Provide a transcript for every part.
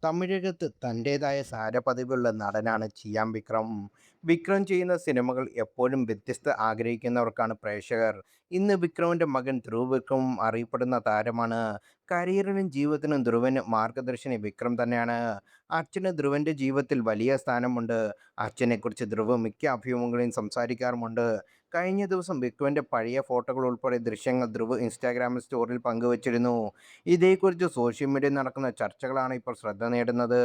തമിഴകത്ത് തൻ്റേതായ സാരപതിവുള്ള നടനാണ് ചിയാൻ വിക്രം. വിക്രം ചെയ്യുന്ന സിനിമകൾ എപ്പോഴും വ്യത്യസ്ത ആഗ്രഹിക്കുന്നവർക്കാണ് പ്രേക്ഷകർ. ഇന്ന് വിക്രമിൻ്റെ മകൻ ധ്രുവ് വിക്രമും അറിയപ്പെടുന്ന താരമാണ്. കരിയറിനും ജീവിതത്തിനും ധ്രുവന് മാർഗദർശിനി വിക്രം തന്നെയാണ്. അച്ഛന് ധ്രുവൻ്റെ ജീവിതത്തിൽ വലിയ സ്ഥാനമുണ്ട്. അച്ഛനെക്കുറിച്ച് ധ്രുവ് മിക്ക അഭിമുഖങ്ങളിലും സംസാരിക്കാറുമുണ്ട്. കഴിഞ്ഞ ദിവസം വിക്രമിൻ്റെ പഴയ ഫോട്ടോകൾ ഉൾപ്പെടെ ദൃശ്യങ്ങൾ ധ്രുവ് ഇൻസ്റ്റാഗ്രാമിൽ സ്റ്റോറിയിൽ പങ്കുവച്ചിരുന്നു. ഇതേക്കുറിച്ച് സോഷ്യൽ മീഡിയയിൽ നടക്കുന്ന ചർച്ചകളാണ് ഇപ്പോൾ ശ്രദ്ധ നേടുന്നത്.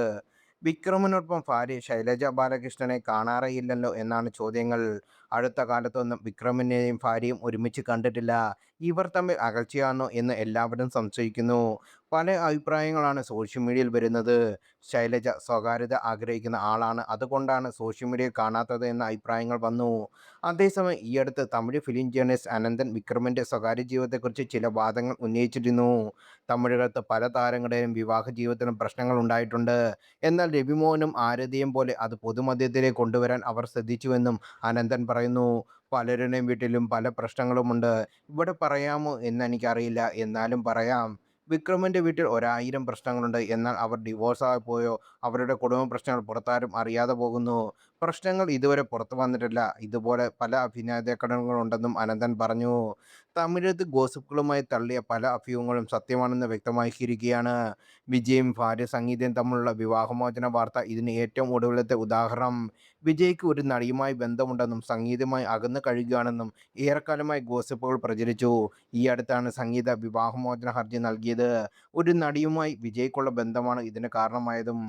വിക്രമിനൊപ്പം ഭാര്യ ശൈലജ ബാലകൃഷ്ണനെ കാണാറേയില്ലല്ലോ എന്നാണ് ചോദ്യങ്ങൾ. അടുത്ത കാലത്തൊന്നും വിക്രമിനെയും ഭാര്യയും ഒരുമിച്ച് കണ്ടിട്ടില്ല. ഇവർ തമ്മിൽ അകൽച്ചയാണോ എന്ന് എല്ലാവരും സംശയിക്കുന്നു. പല അഭിപ്രായങ്ങളാണ് സോഷ്യൽ മീഡിയയിൽ വരുന്നത്. ശൈലജ സ്വകാര്യത ആഗ്രഹിക്കുന്ന ആളാണ്, അതുകൊണ്ടാണ് സോഷ്യൽ മീഡിയയിൽ കാണാത്തത് എന്ന അഭിപ്രായങ്ങൾ വന്നു. അതേസമയം ഈയടുത്ത് തമിഴ് ഫിലിം ജേർണലിസ്റ്റ് അനന്തൻ വിക്രമിൻ്റെ സ്വകാര്യ ജീവിതത്തെക്കുറിച്ച് ചില വാദങ്ങൾ ഉന്നയിച്ചിരുന്നു. തമിഴകത്ത് പല താരങ്ങളുടെയും വിവാഹ ജീവിതത്തിലും പ്രശ്നങ്ങൾ ഉണ്ടായിട്ടുണ്ട്. എന്നാൽ രവിമോഹനും ആരതിയും പോലെ അത് പൊതുമധ്യത്തിലേക്ക് കൊണ്ടുവരാൻ അവർ ശ്രദ്ധിച്ചുവെന്നും അനന്തൻ പറയുന്നു. പലരുടെയും വീട്ടിലും പല പ്രശ്നങ്ങളുമുണ്ട്. ഇവിടെ പറയാമോ എന്നെനിക്കറിയില്ല, എന്നാലും പറയാം. വിക്രമിൻ്റെ വീട്ടിൽ 1000 പ്രശ്നങ്ങളുണ്ട്. എന്നാൽ അവർ ഡിവോഴ്സായപ്പോയോ അവരുടെ കുടുംബ പ്രശ്നങ്ങൾ പുറത്താരും അറിയാതെ പോകുന്നു. പ്രശ്നങ്ങൾ ഇതുവരെ പുറത്തു വന്നിട്ടില്ല. ഇതുപോലെ പല അഭിനേതാക്കളുണ്ടെന്നും അനന്തൻ പറഞ്ഞു. തമിഴകത്ത് ഗോസിപ്പുകളുമായി തള്ളിയ പല അഭ്യൂഹങ്ങളും സത്യമാണെന്ന് വ്യക്തമാക്കിയിരിക്കുകയാണ്. വിജയും ഭാര്യ സംഗീതയും തമ്മിലുള്ള വിവാഹമോചന വാർത്ത ഇതിന് ഏറ്റവും ഒടുവിലത്തെ ഉദാഹരണം. വിജയ്ക്ക് ഒരു നടിയുമായി ബന്ധമുണ്ടെന്നും സംഗീതയുമായി അകന്നു കഴിയുകയാണെന്നും ഏറെക്കാലമായി ഗോസിപ്പുകൾ പ്രചരിച്ചു. ഈ അടുത്താണ് സംഗീത വിവാഹമോചന ഹർജി നൽകിയത്. ഒരു നടിയുമായി വിജയ്ക്കുള്ള ബന്ധമാണ് ഇതിന് കാരണമായതും.